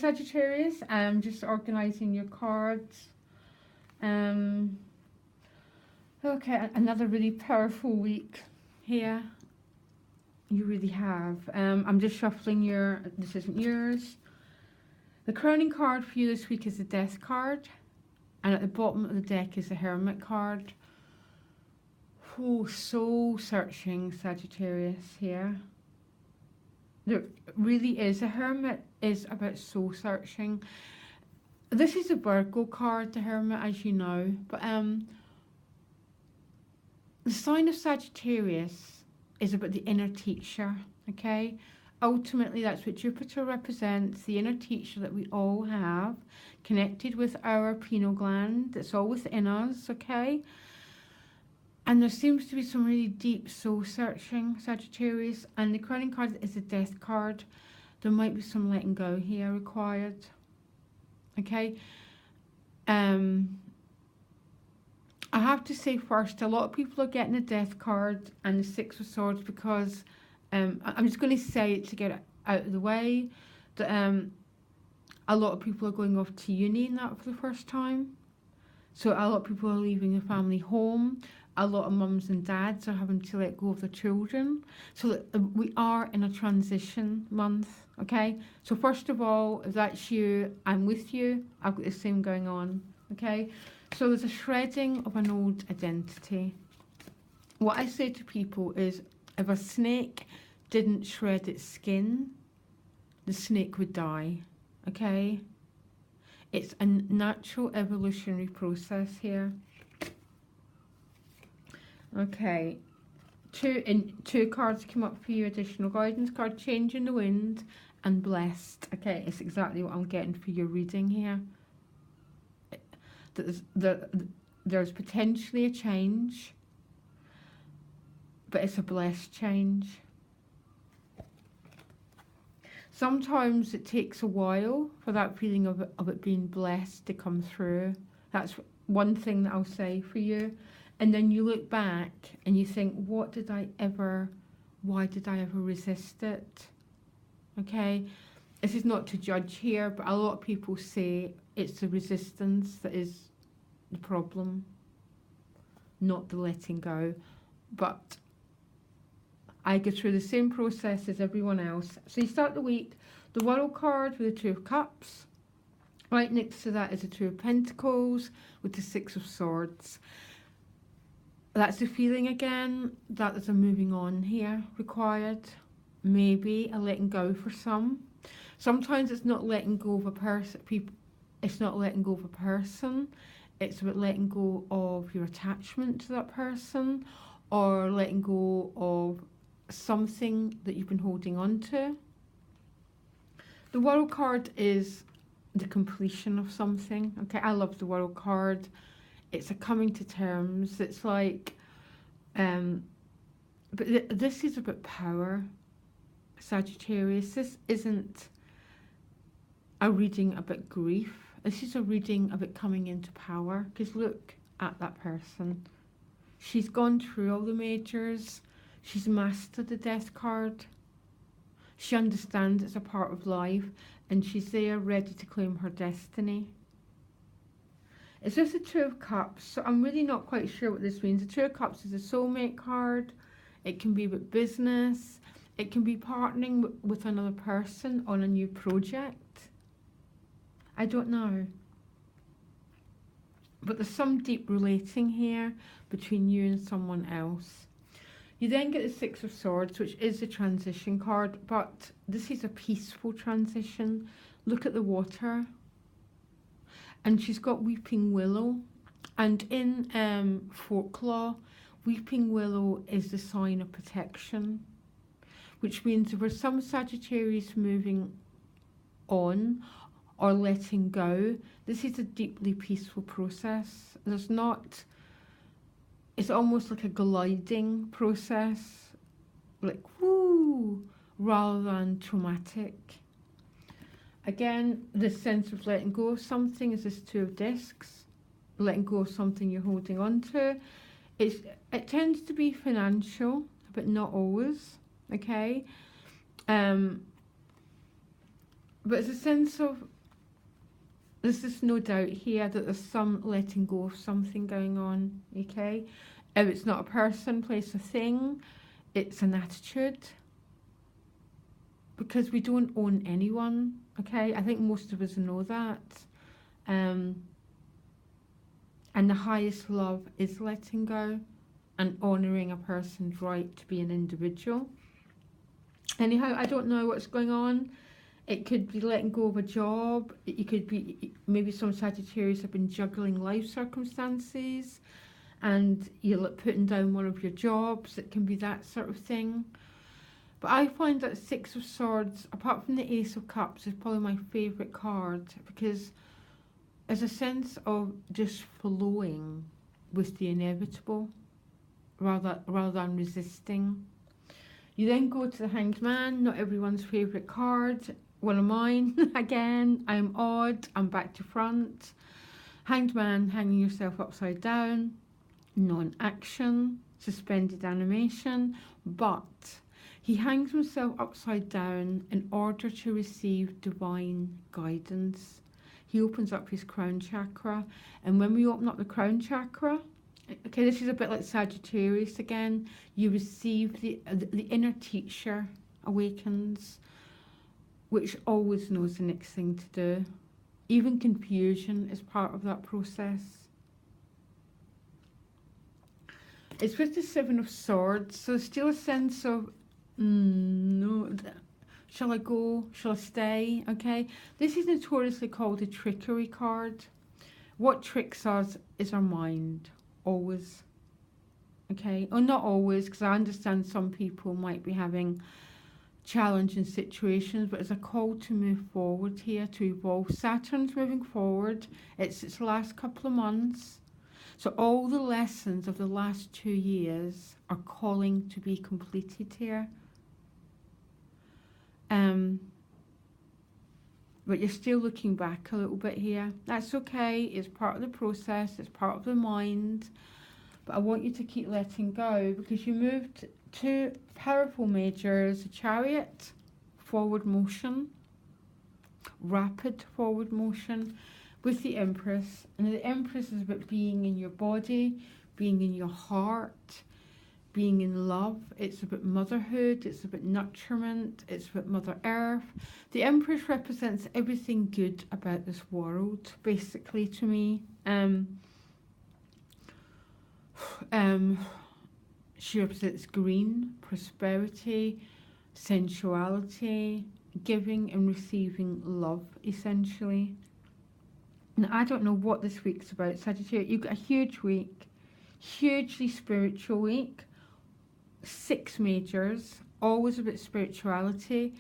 Sagittarius, I'm just organising your cards. Okay, another really powerful week here. You really have. I'm just shuffling this isn't yours. The crowning card for you this week is the Death card. And at the bottom of the deck is the Hermit card. Oh, soul searching, Sagittarius here. There really is. The Hermit is about soul searching. This is a Virgo card, the Hermit, as you know. But the sign of Sagittarius is about the inner teacher, okay? Ultimately, that's what Jupiter represents, the inner teacher that we all have, connected with our pineal gland. It's all within us, okay? And there seems to be some really deep soul searching, Sagittarius. And the crowning card is the Death card. There might be some letting go here required, okay? I have to say first, a lot of people are getting the Death card and the Six of Swords because I'm just going to say it to get it out of the way that a lot of people are going off to uni and that for the first time. So a lot of people are leaving the family home. A lot of mums and dads are having to let go of their children. So that we are in a transition month, okay? So first of all, if that's you, I'm with you. I've got the same going on, okay? So there's a shredding of an old identity. What I say to people is, if a snake didn't shred its skin, the snake would die, okay? It's a natural evolutionary process here. Okay, two cards came up for you, additional guidance card, Change in the Wind and Blessed. Okay, it's exactly what I'm getting for your reading here. There's potentially a change, but it's a blessed change. Sometimes it takes a while for that feeling of it being blessed to come through. That's one thing that I'll say for you. And then you look back and you think, why did I ever resist it? Okay, this is not to judge here, but a lot of people say it's the resistance that is the problem, not the letting go. But I go through the same process as everyone else. So you start the week, the World card with the Two of Cups. Right next to that is the Two of Pentacles with the Six of Swords. That's the feeling again that there's a moving on here required. Maybe a letting go for some. Sometimes it's not letting go of a person. It's not letting go of a person. It's about letting go of your attachment to that person, or letting go of something that you've been holding on to. The World card is the completion of something. Okay, I love the World card. It's a coming to terms. It's like, but this is about power, Sagittarius. This isn't a reading about grief. This is a reading about coming into power. Because look at that person. She's gone through all the majors. She's mastered the Death card. She understands it's a part of life. And she's there ready to claim her destiny. It's just the Two of Cups, so I'm really not quite sure what this means. The Two of Cups is a soulmate card. It can be about business. It can be partnering with another person on a new project. I don't know. But there's some deep relating here between you and someone else. You then get the Six of Swords, which is the transition card, but this is a peaceful transition. Look at the water. And she's got Weeping Willow. And in folklore, Weeping Willow is the sign of protection, which means if there's some Sagittarius moving on or letting go, this is a deeply peaceful process. There's not, it's almost like a gliding process, like woo, rather than traumatic. Again, this sense of letting go of something is this Two of Discs, letting go of something you're holding on to. It tends to be financial, but not always, okay? But it's a sense of, there's just no doubt here that there's some letting go of something going on, okay? If it's not a person, place, or thing, it's an attitude. Because we don't own anyone, okay? I think most of us know that. And the highest love is letting go and honouring a person's right to be an individual. Anyhow, I don't know what's going on. It could be letting go of a job. It could be, maybe some Sagittarius have been juggling life circumstances and you're putting down one of your jobs. It can be that sort of thing. But I find that Six of Swords, apart from the Ace of Cups, is probably my favourite card because there's a sense of just flowing with the inevitable rather than resisting. You then go to the Hanged Man, not everyone's favourite card. One of mine, again, I'm odd, I'm back to front. Hanged Man, hanging yourself upside down, non-action, suspended animation, but he hangs himself upside down in order to receive divine guidance. He opens up his crown chakra, and when we open up the crown chakra, okay, this is a bit like Sagittarius again, you receive the inner teacher awakens, which always knows the next thing to do. Even confusion is part of that process. It's with the Seven of Swords, so still a sense of, no, shall I go, shall I stay, okay? This is notoriously called a trickery card. What tricks us is our mind, always, okay? Or not always, because I understand some people might be having challenging situations, but it's a call to move forward here, to evolve. Saturn's moving forward. It's its last couple of months. So all the lessons of the last 2 years are calling to be completed here. But you're still looking back a little bit here. That's okay. It's part of the process. It's part of the mind. But I want you to keep letting go because you moved two powerful majors, a Chariot, forward motion, rapid forward motion, with the Empress. And the Empress is about being in your body, being in your heart, being in love. It's about motherhood, it's about nurturement, it's about Mother Earth. The Empress represents everything good about this world, basically, to me. She represents green, prosperity, sensuality, giving and receiving love, essentially. Now, I don't know what this week's about, Sagittarius. You've got a huge week, hugely spiritual week, 6 majors, always about spirituality,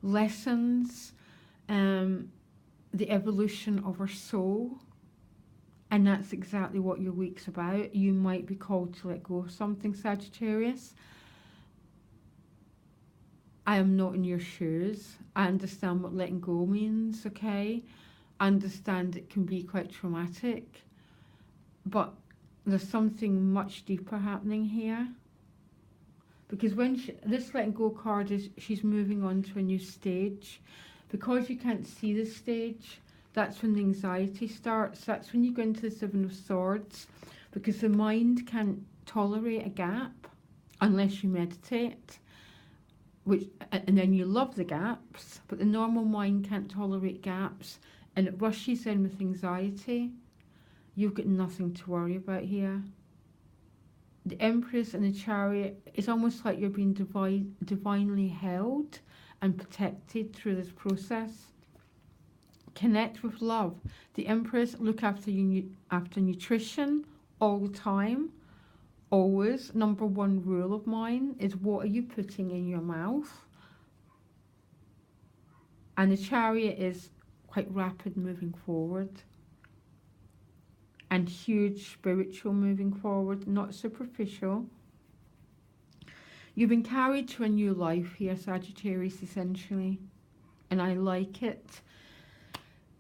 lessons, the evolution of our soul. And that's exactly what your week's about. You might be called to let go of something, Sagittarius. I am not in your shoes. I understand what letting go means, okay? I understand it can be quite traumatic. But there's something much deeper happening here. Because when this letting go card is, she's moving on to a new stage. Because you can't see the stage, that's when the anxiety starts. That's when you go into the Seven of Swords, because the mind can't tolerate a gap unless you meditate, and then you love the gaps, but the normal mind can't tolerate gaps, and it rushes in with anxiety. You've got nothing to worry about here. The Empress and the Chariot, it's almost like you're being divinely held and protected through this process. Connect with love. The Empress, look after nutrition all the time. Always. Number 1 rule of mine is, what are you putting in your mouth? And the Chariot is quite rapid moving forward. And huge spiritual moving forward, not superficial. You've been carried to a new life here, Sagittarius, essentially. And I like it.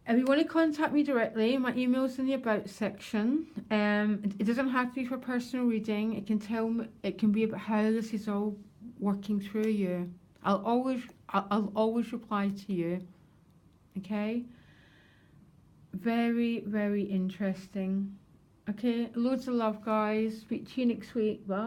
If you want to contact me directly, my email's in the About section. It doesn't have to be for personal reading. It can be about how this is all working through you. I'll always reply to you. Okay? Very, very interesting. Okay, loads of love, guys. Speak to you next week. Bye.